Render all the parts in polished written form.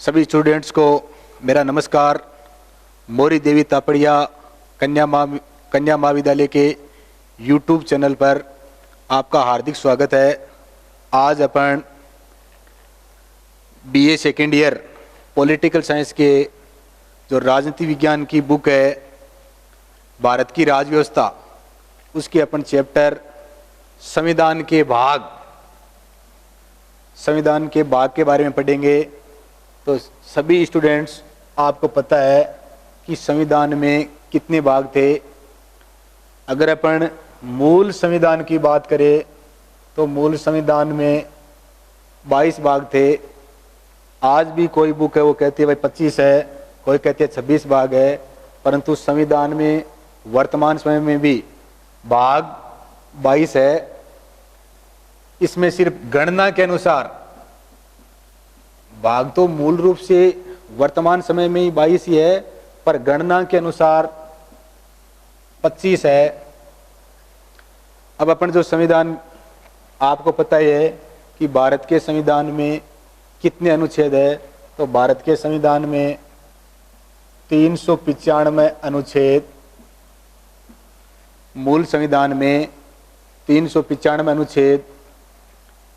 सभी स्टूडेंट्स को मेरा नमस्कार। मोरी देवी तापड़िया कन्या महाविद्यालय के यूट्यूब चैनल पर आपका हार्दिक स्वागत है। आज अपन BA second year political science के जो राजनीति विज्ञान की बुक है भारत की राज व्यवस्था, उसके अपन चैप्टर संविधान के भाग के बारे में पढ़ेंगे। तो सभी स्टूडेंट्स, आपको पता है कि संविधान में कितने भाग थे। अगर अपन मूल संविधान की बात करें तो मूल संविधान में 22 भाग थे। आज भी कोई बुक है वो कहती है भाई 25 है, कोई कहती है 26 भाग है, परंतु संविधान में वर्तमान समय में भी भाग 22 है। इसमें सिर्फ गणना के अनुसार भाग तो मूल रूप से वर्तमान समय में ही 22 ही है, पर गणना के अनुसार 25 है। अब अपन जो संविधान, आपको पता ही है कि भारत के संविधान में कितने अनुच्छेद है। तो भारत के संविधान में 395 अनुच्छेद, मूल संविधान में 395 अनुच्छेद,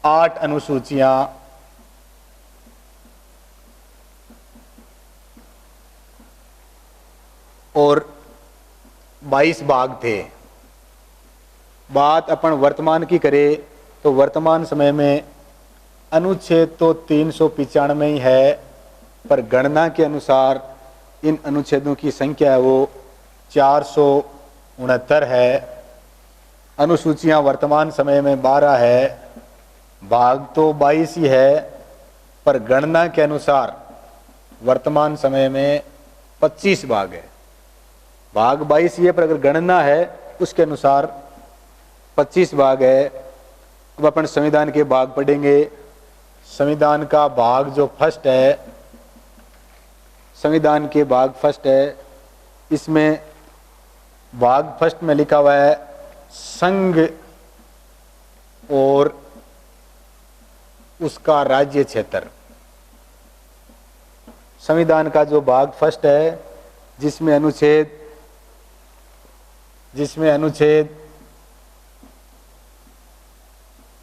8 अनुसूचियां और 22 भाग थे। बात अपन वर्तमान की करें तो वर्तमान समय में अनुच्छेद तो 395 ही है, पर गणना के अनुसार इन अनुच्छेदों की संख्या है वो 469 है। अनुसूचियां वर्तमान समय में 12 है। भाग तो 22 ही है, पर गणना के अनुसार वर्तमान समय में 25 भाग है। भाग 22 ही है, पर अगर गणना है उसके अनुसार 25 भाग है। अब अपन संविधान के भाग पढ़ेंगे। संविधान का भाग जो फर्स्ट है, संविधान के भाग फर्स्ट है, इसमें भाग फर्स्ट में लिखा हुआ है संघ और उसका राज्य क्षेत्र। संविधान का जो भाग फर्स्ट है जिसमें अनुच्छेद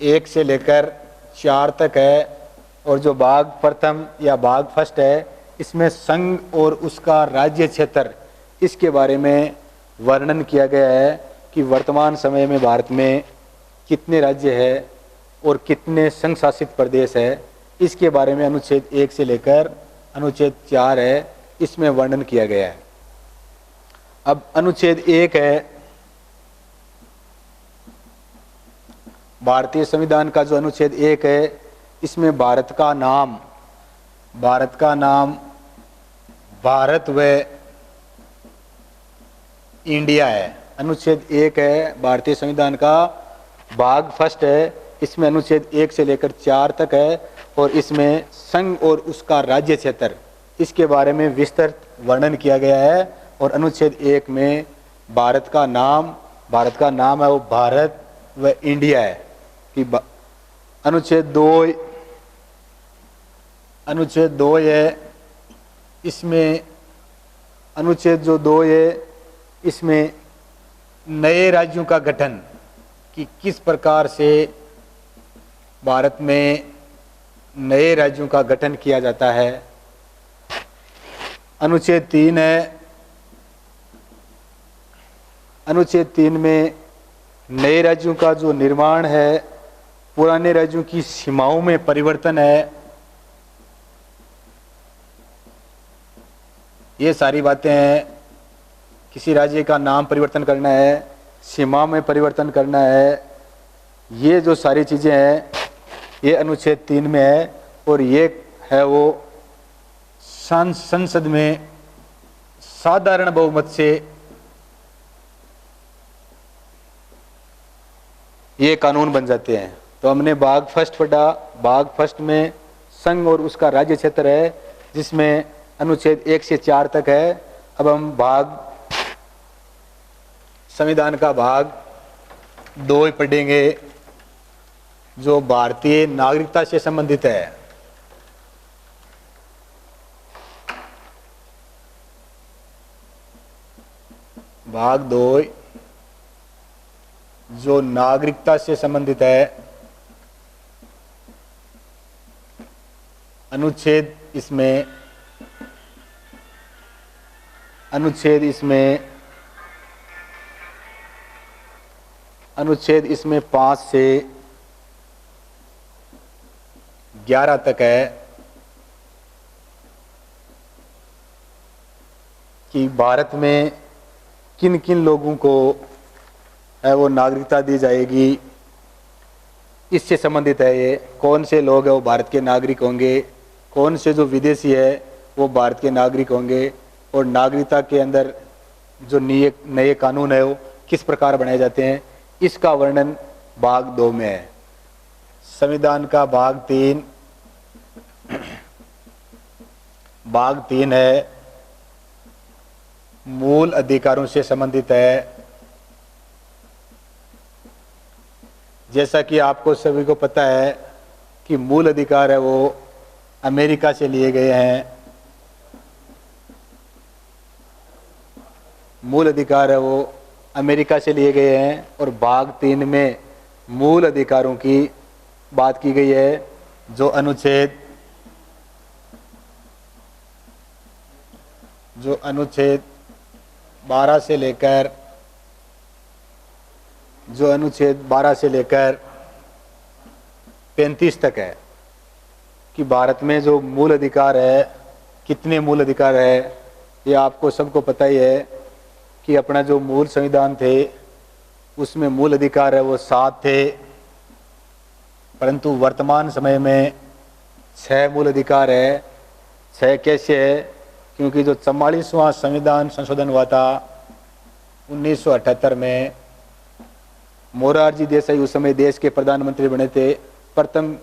1 से लेकर 4 तक है, और जो भाग प्रथम या भाग फर्स्ट है इसमें संघ और उसका राज्य क्षेत्र, इसके बारे में वर्णन किया गया है कि वर्तमान समय में भारत में कितने राज्य है और कितने संघ शासित प्रदेश है। इसके बारे में अनुच्छेद 1 से लेकर अनुच्छेद 4 है, इसमें वर्णन किया गया है। अब अनुच्छेद 1 है भारतीय संविधान का जो अनुच्छेद 1 है, इसमें भारत का नाम भारत व इंडिया है। अनुच्छेद 1 है भारतीय संविधान का, भाग फर्स्ट है, इसमें अनुच्छेद 1 से लेकर 4 तक है, और इसमें संघ और उसका राज्य क्षेत्र, इसके बारे में विस्तृत वर्णन किया गया है। और अनुच्छेद 1 में भारत का नाम है वो भारत व इंडिया है। कि अनुच्छेद 2 है, इसमें अनुच्छेद जो 2 है इसमें नए राज्यों का गठन, कि किस प्रकार से भारत में नए राज्यों का गठन किया जाता है। अनुच्छेद 3 है, अनुच्छेद 3 में नए राज्यों का जो निर्माण है, पुराने राज्यों की सीमाओं में परिवर्तन है, ये सारी बातें हैं। किसी राज्य का नाम परिवर्तन करना है, सीमा में परिवर्तन करना है, ये जो सारी चीज़ें हैं ये अनुच्छेद 3 में है। और ये है वो संसद में साधारण बहुमत से ये कानून बन जाते हैं। तो हमने भाग फर्स्ट पढ़ा। भाग फर्स्ट में संघ और उसका राज्य क्षेत्र है, जिसमें अनुच्छेद 1 से 4 तक है। अब हम संविधान का भाग 2 पढ़ेंगे, जो भारतीय नागरिकता से संबंधित है। भाग 2 जो नागरिकता से संबंधित है, अनुच्छेद इसमें 5 से 11 तक है कि भारत में किन किन लोगों को है वो नागरिकता दी जाएगी। इससे संबंधित है ये, कौन से लोग हैं वो भारत के नागरिक होंगे, कौन से जो विदेशी है वो भारत के नागरिक होंगे, और नागरिकता के अंदर जो नए कानून है वो किस प्रकार बनाए जाते हैं, इसका वर्णन भाग 2 में है। संविधान का भाग 3 है, मूल अधिकारों से संबंधित है। जैसा कि आपको सभी को पता है कि मूल अधिकार है वो अमेरिका से लिए गए हैं। मूल अधिकार है वो अमेरिका से लिए गए हैं, और भाग 3 में मूल अधिकारों की बात की गई है, जो अनुच्छेद 12 से लेकर 35 तक है कि भारत में जो मूल अधिकार है, कितने मूल अधिकार है, ये आपको सबको पता ही है कि अपना जो मूल संविधान थे उसमें मूल अधिकार है वो 7 थे, परंतु वर्तमान समय में 6 मूल अधिकार है। 6 कैसे है? क्योंकि जो 44वां संविधान संशोधन हुआ था 1978 में, मोरारजी देसाई उस समय देश के प्रधानमंत्री बने थे, प्रथम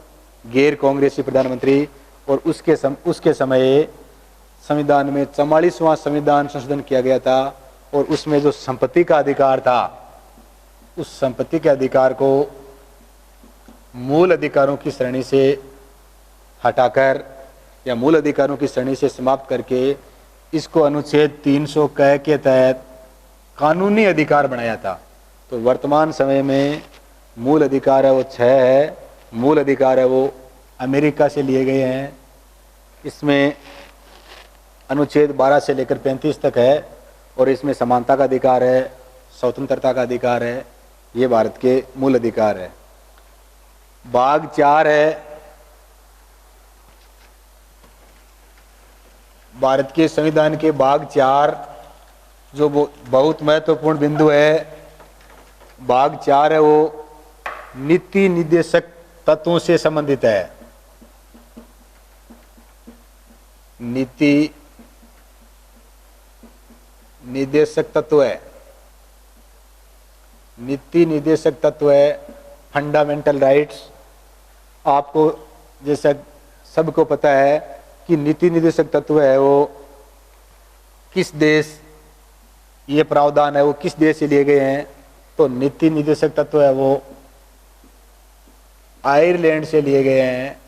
गैर कांग्रेसी प्रधानमंत्री, और उसके समय संविधान में 44वां संविधान संशोधन किया गया था, और उसमें जो संपत्ति का अधिकार था, उस संपत्ति के अधिकार को मूल अधिकारों की श्रेणी से हटाकर या मूल अधिकारों की श्रेणी से समाप्त करके इसको अनुच्छेद 300 क के तहत कानूनी अधिकार बनाया था। तो वर्तमान समय में मूल अधिकार है वो 6 है। मूल अधिकार है वो अमेरिका से लिए गए हैं। इसमें अनुच्छेद 12 से लेकर 35 तक है, और इसमें समानता का अधिकार है, स्वतंत्रता का अधिकार है, ये भारत के मूल अधिकार है। भाग 4 है, भारत के संविधान के भाग 4 जो बहुत महत्वपूर्ण बिंदु है। भाग 4 है वो नीति निर्देशक तत्वों से संबंधित है। नीति निर्देशक तत्व है, नीति निर्देशक तत्व है, फंडामेंटल राइट्स। आपको जैसा सबको पता है कि नीति निर्देशक तत्व है वो किस देश, ये प्रावधान है वो किस देश से लिए गए हैं। तो नीति निर्देशक तत्व है वो आयरलैंड से लिए गए हैं।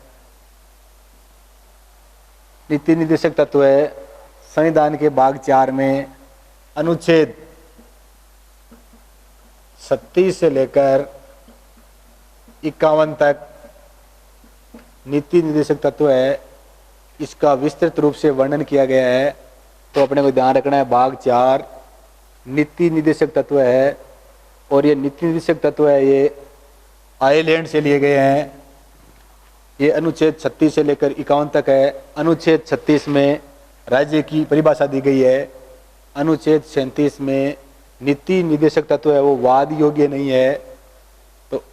नीति निर्देशक तत्व है संविधान के भाग 4 में अनुच्छेद 36 से लेकर 51 तक नीति निर्देशक तत्व है, इसका विस्तृत रूप से वर्णन किया गया है। तो अपने को ध्यान रखना है, भाग 4 नीति निर्देशक तत्व है, और ये नीति निर्देशक तत्व है ये आयरलैंड से लिए गए हैं। ये अनुच्छेद 36 से लेकर 51 तक है। अनुच्छेद 36 में राज्य की परिभाषा दी गई है। अनुच्छेद 37 में नीति निर्देशक तत्व है वो वाद योग्य नहीं है। तो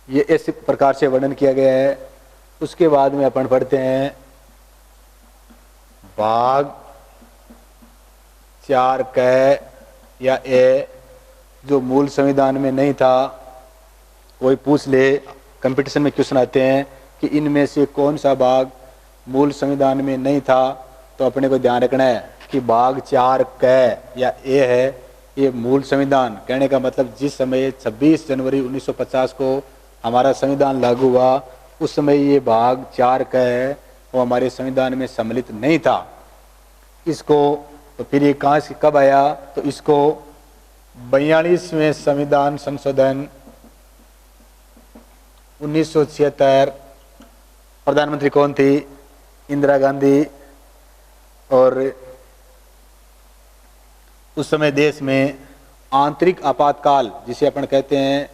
ये इस प्रकार से वर्णन किया गया है। उसके बाद में अपन पढ़ते हैं भाग 4 क या ए, जो मूल संविधान में नहीं था। कोई पूछ ले, कंपटीशन में क्वेश्चन आते हैं कि इनमें से कौन सा भाग मूल संविधान में नहीं था, तो अपने को ध्यान रखना है कि भाग 4 क या ए है, ये मूल संविधान। कहने का मतलब जिस समय 26 जनवरी 1950 को हमारा संविधान लागू हुआ, उस समय ये भाग 4 क है वो हमारे संविधान में सम्मिलित नहीं था। इसको तो फिर ये कहाँ से कब आया, तो इसको 42वें संविधान संशोधन 1976, प्रधानमंत्री कौन थी? इंदिरा गांधी। और उस समय देश में आंतरिक आपातकाल, जिसे अपन कहते हैं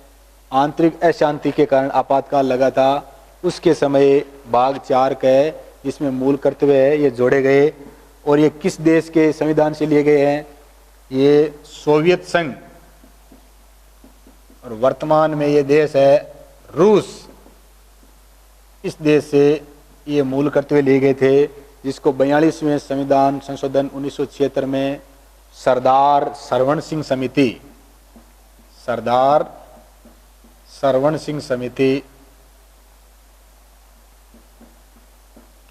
आंतरिक अशांति के कारण आपातकाल लगा था, उसके समय भाग 4 के जिसमें मूल कर्तव्य है ये जोड़े गए। और ये किस देश के संविधान से लिए गए हैं? ये सोवियत संघ, और वर्तमान में ये देश है रूस। इस देश से ये मूल कर्तव्य लिए गए थे, जिसको 42वें संविधान संशोधन 1976 में सरदार सरवण सिंह समिति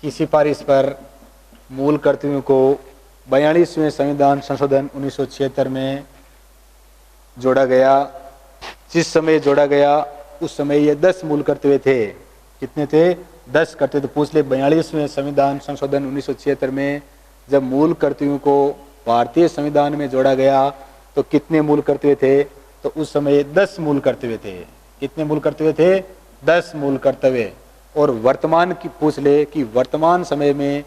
की सिफारिश पर मूल कर्तव्यों को 42वें संविधान संशोधन 1976 में जोड़ा गया। जिस समय जोड़ा गया उस समय ये 10 मूल कर्तव्य थे। कितने थे? 10 कर्तव्य। तो पूछ ले, 42वें संविधान संशोधन 1976 में जब मूल कर्तव्यों को भारतीय संविधान में जोड़ा गया तो कितने मूल कर्तव्य थे? तो उस समय 10 मूल कर्तव्य थे। कितने मूल कर्तव्य थे? 10 मूल कर्तव्य। और वर्तमान की पूछ ले कि वर्तमान समय में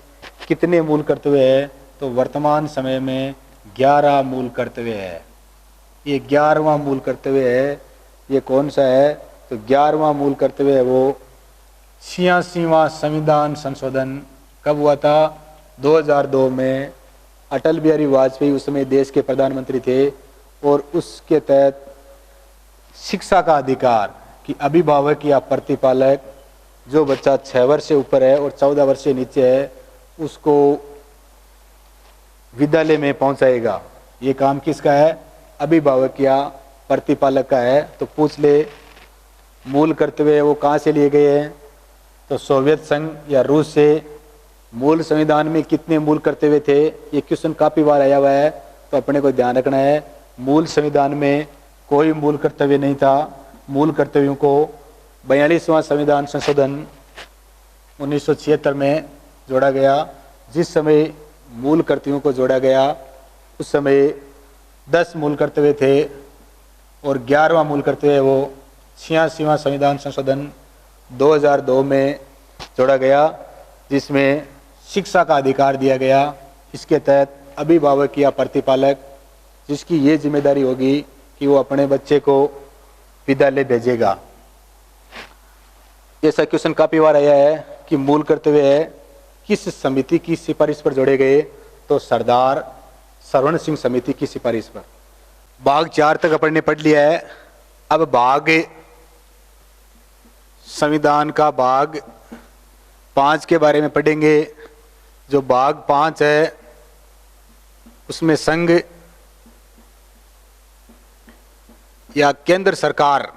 कितने मूल कर्तव्य है? तो वर्तमान समय में 11 मूल कर्तव्य है। ये 11वां मूल कर्तव्य है। ये कौन सा है? तो 11वां मूल कर्तव्य है वो 86वां संविधान संशोधन कब हुआ था? 2002 में। अटल बिहारी वाजपेयी उस समय देश के प्रधानमंत्री थे और उसके तहत शिक्षा का अधिकार कि अभिभावक या प्रतिपालक जो बच्चा 6 वर्ष से ऊपर है और 14 वर्ष से नीचे है उसको विद्यालय में पहुंचाएगा। ये काम किसका है? अभिभावक या प्रतिपालक का है। तो पूछ ले, मूल कर्तव्य वो कहाँ से लिए गए हैं? तो सोवियत संघ या रूस से। मूल संविधान में कितने मूल कर्तव्य थे? ये क्वेश्चन काफी बार आया हुआ है, तो अपने को ध्यान रखना है। मूल संविधान में कोई मूल कर्तव्य नहीं था। मूल कर्तव्यों को 42वां संविधान संशोधन 1976 में जोड़ा गया। जिस समय मूल कर्तव्यों को जोड़ा गया उस समय 10 मूल कर्तव्य थे और 11वां मूल कर्तव्य वो 86वां संविधान संशोधन 2002 में जोड़ा गया, जिसमें शिक्षा का अधिकार दिया गया। इसके तहत अभिभावक या प्रतिपालक जिसकी ये जिम्मेदारी होगी कि वो अपने बच्चे को विद्यालय भेजेगा। ऐसा क्वेश्चन काफी बार आया है कि मूल कर्तव्य है किस समिति की सिफारिश पर जोड़े गए? तो सरदार सरवण सिंह समिति की सिफारिश पर। भाग 4 तक अपन ने पढ़ लिया है। अब भाग संविधान का भाग 5 के बारे में पढ़ेंगे। जो भाग 5 है उसमें संघ या केंद्र सरकार,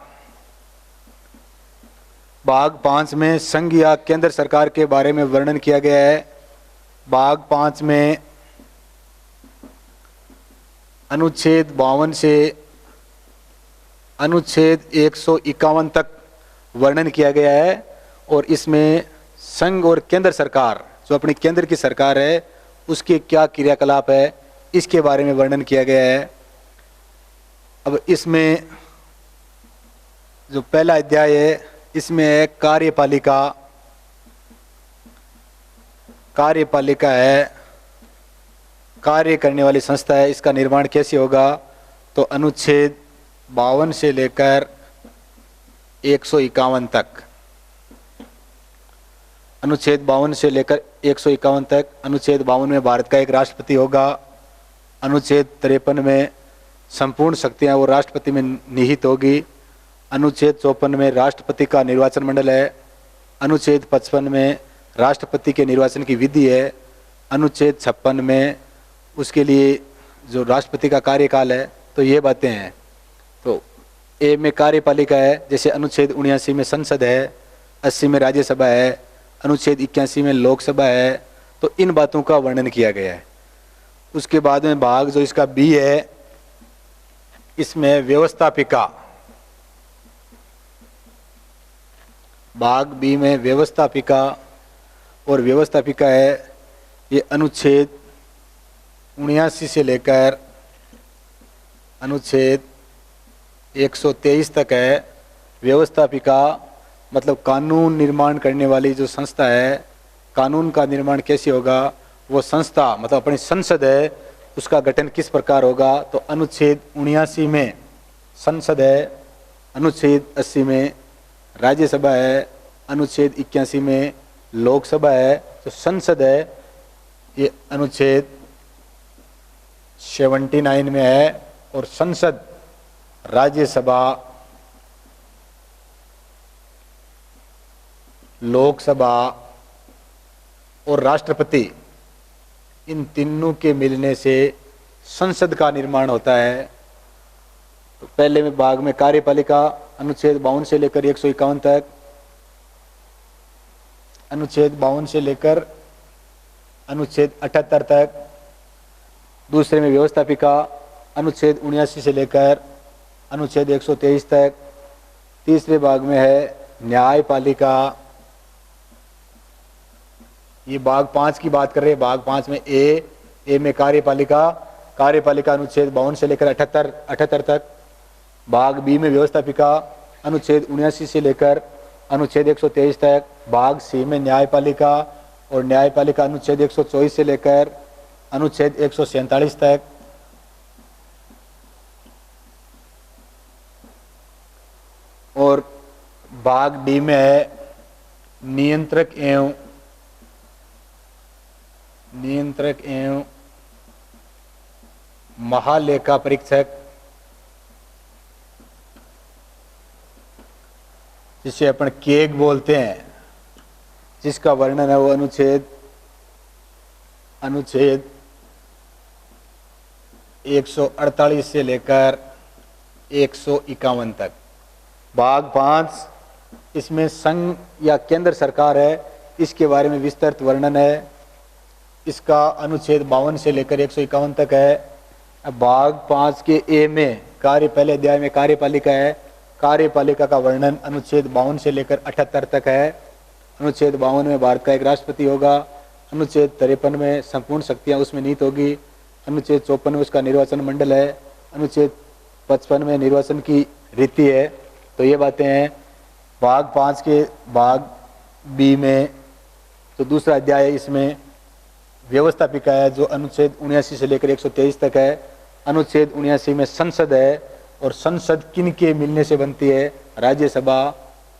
भाग 5 में संघ या केंद्र सरकार के बारे में वर्णन किया गया है। भाग 5 में अनुच्छेद 52 से अनुच्छेद 151 तक वर्णन किया गया है और इसमें संघ और केंद्र सरकार, जो अपनी केंद्र की सरकार है, उसके क्या क्रियाकलाप है इसके बारे में वर्णन किया गया है। अब इसमें जो पहला अध्याय है इसमें है कार्यपालिका। कार्यपालिका है कार्य करने वाली संस्था है। इसका निर्माण कैसे होगा? तो अनुच्छेद 52 से लेकर 151 तक। अनुच्छेद 52 से लेकर 151 तक। अनुच्छेद 52 में भारत का एक राष्ट्रपति होगा। अनुच्छेद 53 में संपूर्ण शक्तियां वो राष्ट्रपति में निहित होगी। अनुच्छेद 54 में राष्ट्रपति का निर्वाचन मंडल है। अनुच्छेद 55 में राष्ट्रपति के निर्वाचन की विधि है। अनुच्छेद 56 में उसके लिए जो राष्ट्रपति का कार्यकाल है। तो ये बातें हैं। तो ए में कार्यपालिका है, जैसे अनुच्छेद 79 में संसद है, 80 में राज्यसभा है, अनुच्छेद 81 में लोकसभा है। तो इन बातों का वर्णन किया गया है। उसके बाद में भाग जो इसका बी है, इसमें व्यवस्थापिका। भाग बी में व्यवस्थापिका, और व्यवस्थापिका है ये अनुच्छेद 79 से लेकर अनुच्छेद 123 तक है। व्यवस्थापिका मतलब कानून निर्माण करने वाली जो संस्था है, कानून का निर्माण कैसे होगा, वो संस्था मतलब अपनी संसद है, उसका गठन किस प्रकार होगा। तो अनुच्छेद 79 में संसद है, अनुच्छेद 80 में राज्यसभा है, अनुच्छेद 81 में लोकसभा है। तो संसद है ये अनुच्छेद 79 में है, और संसद, राज्यसभा, लोकसभा और राष्ट्रपति, इन तीनों के मिलने से संसद का निर्माण होता है। तो पहले में भाग में कार्यपालिका अनुच्छेद 52 से लेकर 151 तक, अनुच्छेद 52 से लेकर अनुच्छेद 78 तक। दूसरे में व्यवस्थापिका अनुच्छेद 79 से लेकर अनुच्छेद 123 तक। तीसरे भाग में है न्यायपालिका, ये भाग 5 की बात कर रहे हैं। भाग 5 में ए में कार्यपालिका, कार्यपालिका अनुच्छेद 52 से लेकर 78 तक। भाग बी में व्यवस्थापिका अनुच्छेद 79 से लेकर अनुच्छेद 123 तक। भाग सी में न्यायपालिका, और न्यायपालिका अनुच्छेद 124 से लेकर अनुच्छेद 147 तक। और भाग डी में है नियंत्रक एवं महालेखा परीक्षक, जिसे अपन केग बोलते हैं, जिसका वर्णन है वो अनुच्छेद 148 से लेकर 151 तक। भाग 5, इसमें संघ या केंद्र सरकार है, इसके बारे में विस्तृत वर्णन है। इसका अनुच्छेद 52 से लेकर 151 तक है। अब भाग 5 के ए में पहले अध्याय में कार्यपालिका है, कार्यपालिका का वर्णन अनुच्छेद 52 से लेकर 78 तक है। अनुच्छेद 52 में भारत का एक राष्ट्रपति होगा। अनुच्छेद 53 में संपूर्ण शक्तियां उसमें निहित होगी। अनुच्छेद 54 में उसका निर्वाचन मंडल है। अनुच्छेद 55 में निर्वाचन की रीति है। तो ये बातें हैं। भाग 5 के भाग बी में तो दूसरा अध्याय है, इसमें व्यवस्थापिका है जो अनुच्छेद 79 से लेकर 123 तक है। अनुच्छेद 79 में संसद है, और संसद किन के मिलने से बनती है, राज्यसभा,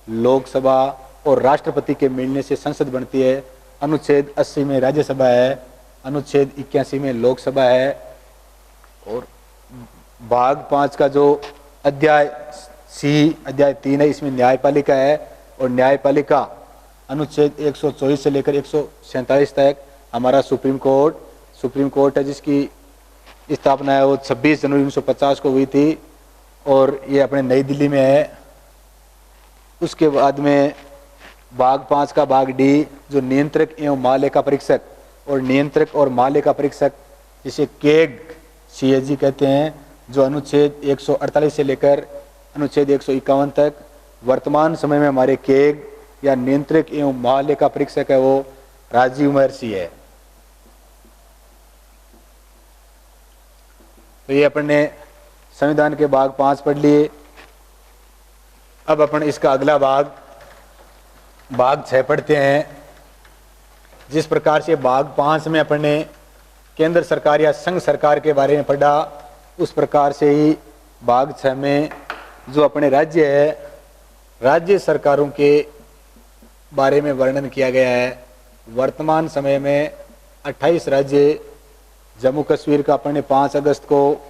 लोकसभा और राष्ट्रपति के मिलने से संसद बनती है। अनुच्छेद 80 में राज्यसभा है, अनुच्छेद 81 में लोकसभा है। और भाग 5 का जो अध्याय सी अध्याय 3 है, इसमें न्यायपालिका है, और न्यायपालिका अनुच्छेद 124 से लेकर 147 तक। हमारा सुप्रीम कोर्ट है, जिसकी स्थापना है वो 26 जनवरी 1950 को हुई थी, और ये अपने नई दिल्ली में है। उसके बाद में भाग 5 का भाग डी, जो नियंत्रक एवं महालेखा परीक्षक, और नियंत्रक और महालेखा परीक्षक जिसे केग CAG कहते हैं, जो अनुच्छेद 148 से लेकर अनुच्छेद 151 तक। वर्तमान समय में हमारे केग या नियंत्रक एवं महालेखा परीक्षक है वो राजीव महर्षि है। तो ये अपन ने संविधान के भाग 5 पढ़ लिए। अब अपन इसका अगला भाग 6 पढ़ते हैं। जिस प्रकार से भाग 5 में अपन ने केंद्र सरकार या संघ सरकार के बारे में पढ़ा, उस प्रकार से ही भाग 6 में जो अपने राज्य है, राज्य सरकारों के बारे में वर्णन किया गया है। वर्तमान समय में 28 राज्य, जम्मू कश्मीर का अपन ने 5 अगस्त को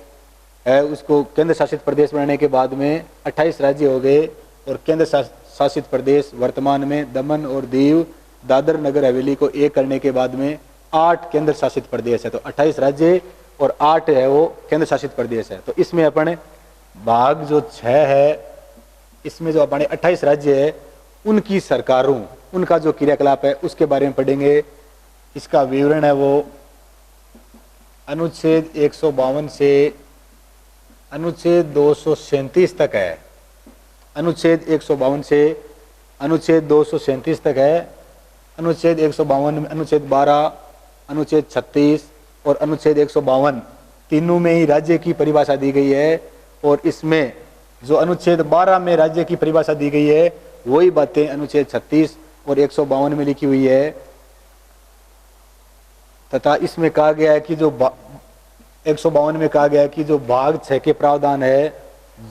है उसको केंद्र शासित प्रदेश बनाने के बाद में 28 राज्य हो गए, और केंद्र शासित प्रदेश वर्तमान में दमन और दीव, दादर नगर हवेली को एक करने के बाद में 8 केंद्र शासित प्रदेश है। तो 28 राज्य और 8 है वो केंद्र शासित प्रदेश है। तो इसमें अपन भाग जो 6 है, इसमें जो अपने 28 राज्य है उनकी सरकारों, उनका जो क्रियाकलाप है उसके बारे में पढ़ेंगे। इसका विवरण है वो अनुच्छेद 152 से अनुच्छेद 237 तक है। अनुच्छेद 152 से अनुच्छेद 237 तक है। अनुच्छेद 152 में अनुच्छेद 12, अनुच्छेद 36 और अनुच्छेद 152 तीनों में ही राज्य की परिभाषा दी गई है, और इसमें जो अनुच्छेद 12 में राज्य की परिभाषा दी गई है वही बातें अनुच्छेद 36 और 152 में लिखी हुई है। तथा इसमें कहा गया है कि जो 152 में कहा गया है कि जो भाग 6 के प्रावधान है,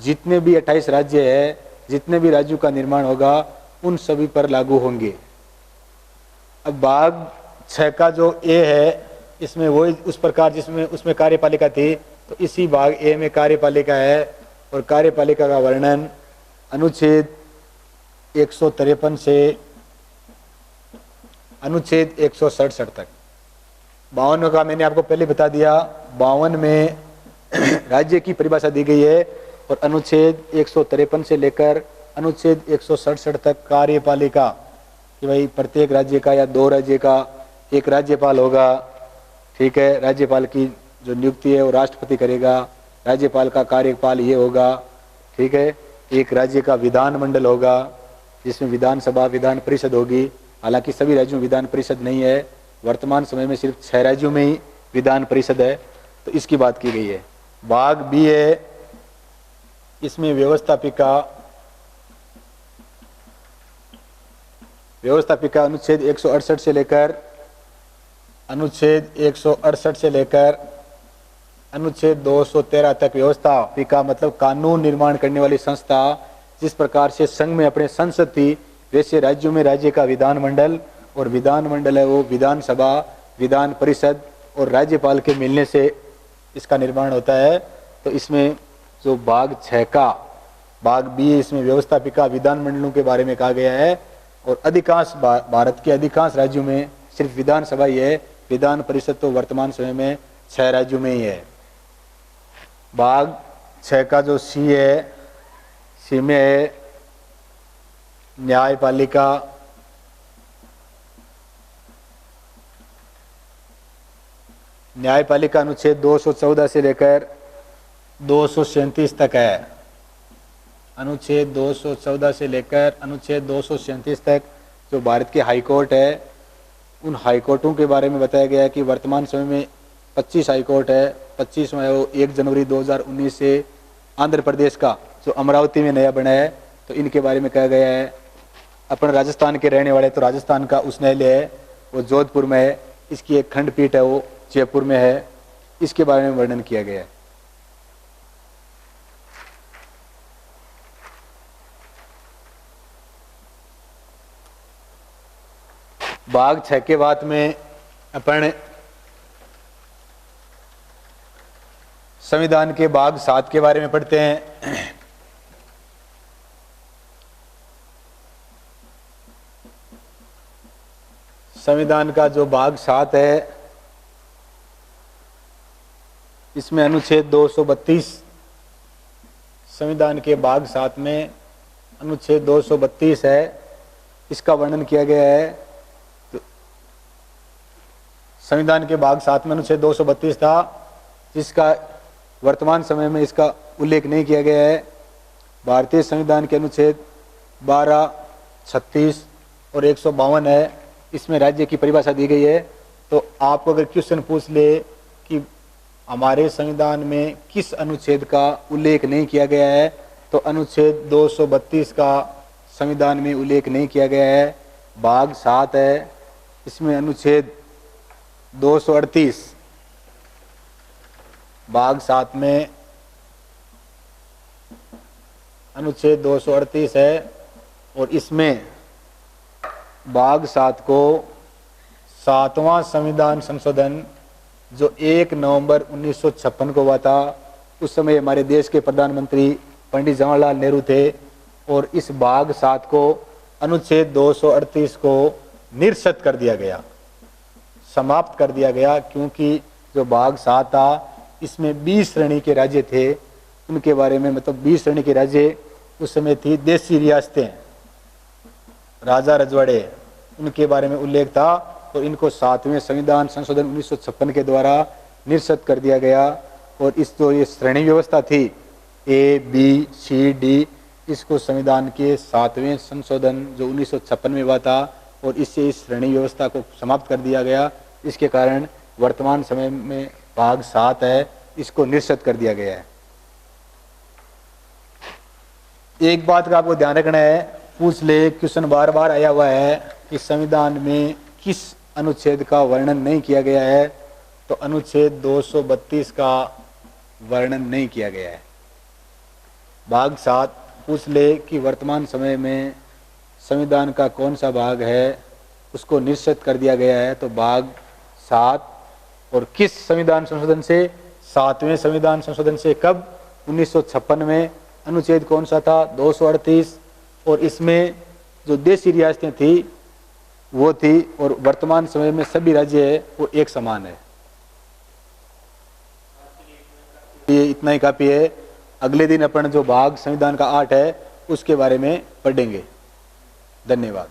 जितने भी 28 राज्य है, जितने भी राज्यों का निर्माण होगा उन सभी पर लागू होंगे। अब भाग 6 का जो ए है, इसमें वही उस प्रकार जिसमें उसमें कार्यपालिका थी, तो इसी भाग ए में कार्यपालिका है, और कार्यपालिका का वर्णन अनुच्छेद 153 से अनुच्छेद 167 तक। 52 का मैंने आपको पहले बता दिया, 52 में राज्य की परिभाषा दी गई है, और अनुच्छेद 153 से लेकर अनुच्छेद 167 तक कार्यपालिका कि भाई प्रत्येक राज्य का या 2 राज्य का एक राज्यपाल होगा। ठीक है, राज्यपाल की जो नियुक्ति है वो राष्ट्रपति करेगा, राज्यपाल का कार्यकाल ये होगा। ठीक है, एक राज्य का विधानमंडल होगा जिसमें विधानसभा विधान परिषद होगी। हालांकि सभी राज्यों में विधान परिषद नहीं है, वर्तमान समय में सिर्फ 6 राज्यों में ही विधान परिषद है, तो इसकी बात की गई है। भाग बी है, इसमें व्यवस्थापिका अनुच्छेद 168 से लेकर अनुच्छेद 213 तक व्यवस्थापिका मतलब कानून निर्माण करने वाली संस्था। जिस प्रकार से संघ में अपने संसद थी, वैसे राज्यों में राज्य का विधानमंडल, और विधानमंडल है वो विधानसभा विधान परिषद और राज्यपाल के मिलने से इसका निर्माण होता है। तो इसमें जो भाग 6 का भाग बी, इसमें व्यवस्थापिका विधानमंडलों के बारे में कहा गया है, और अधिकांश भारत के अधिकांश राज्यों में सिर्फ विधानसभा ही है, विधान परिषद तो वर्तमान समय में 6 राज्यों में ही है। भाग 6 का जो सी है, सी में है न्यायपालिका, न्यायपालिका अनुच्छेद 214 से लेकर 237 तक है। अनुच्छेद 214 से लेकर अनुच्छेद 237 तक जो भारत के हाई कोर्ट है, उन हाई कोर्टों के बारे में बताया गया है कि वर्तमान समय में 25 हाई कोर्ट है। 25 में वो 1 जनवरी 2019 से आंध्र प्रदेश का जो अमरावती में नया बना है, तो इनके बारे में कहा गया है। अपन राजस्थान के रहने वाले, तो राजस्थान का उच्च न्यायालय है वो जोधपुर में है, इसकी एक खंडपीठ है वो जयपुर में है, इसके बारे में वर्णन किया गया है। भाग 6 के बाद में अपन संविधान के भाग 7 के बारे में पढ़ते हैं। संविधान का जो भाग 7 है, इसमें अनुच्छेद 232, संविधान के भाग 7 में अनुच्छेद 232 है, इसका वर्णन किया गया है। तो संविधान के भाग 7 में अनुच्छेद 232 था, जिसका वर्तमान समय में इसका उल्लेख नहीं किया गया है। भारतीय संविधान के अनुच्छेद 12, 36 और 152 है, इसमें राज्य की परिभाषा दी गई है। तो आपको अगर क्वेश्चन पूछ ले कि हमारे संविधान में किस अनुच्छेद का उल्लेख नहीं किया गया है, तो अनुच्छेद 232 का संविधान में उल्लेख नहीं किया गया है। भाग 7 है, इसमें अनुच्छेद 238, भाग 7 में अनुच्छेद 238 है, और इसमें भाग 7 को 7वां संविधान संशोधन जो 1 नवंबर 1956 को हुआ था, उस समय हमारे देश के प्रधानमंत्री पंडित जवाहरलाल नेहरू थे, और इस भाग 7 को अनुच्छेद 238 को निरस्त कर दिया गया, समाप्त कर दिया गया, क्योंकि जो भाग 7 था इसमें 20 श्रेणी के राज्य थे, उनके बारे में मतलब 20 श्रेणी के राज्य उस समय थी देशी रियासतें, राजा रजवाड़े, उनके बारे में उल्लेख था, तो इनको 7वें संविधान संशोधन 1956 के द्वारा निरस्त कर दिया गया। और इस जो ये श्रेणी व्यवस्था थी ए बी सी डी, इसको संविधान के 7वें संशोधन जो 1956 में हुआ था, और इससे इस श्रेणी व्यवस्था को समाप्त कर दिया गया। इसके कारण वर्तमान समय में भाग 7 है इसको निश्चित कर दिया गया है। एक बात का आपको ध्यान रखना है, पूछ ले, क्वेश्चन बार बार आया हुआ है कि संविधान में किस अनुच्छेद का वर्णन नहीं किया गया है, तो अनुच्छेद 232 का वर्णन नहीं किया गया है। भाग 7 पूछ ले कि वर्तमान समय में संविधान का कौन सा भाग है, उसको निश्चित कर दिया गया है, तो भाग 7 और किस संविधान संशोधन से, 7वें संविधान संशोधन से। कब? 1956 में। अनुच्छेद कौन सा था? 238। और इसमें जो देशी रियासतें थी वो थी, और वर्तमान समय में सभी राज्य है वो एक समान है। ये इतना ही काफी है। अगले दिन अपन जो भाग संविधान का 8 है उसके बारे में पढ़ेंगे। धन्यवाद।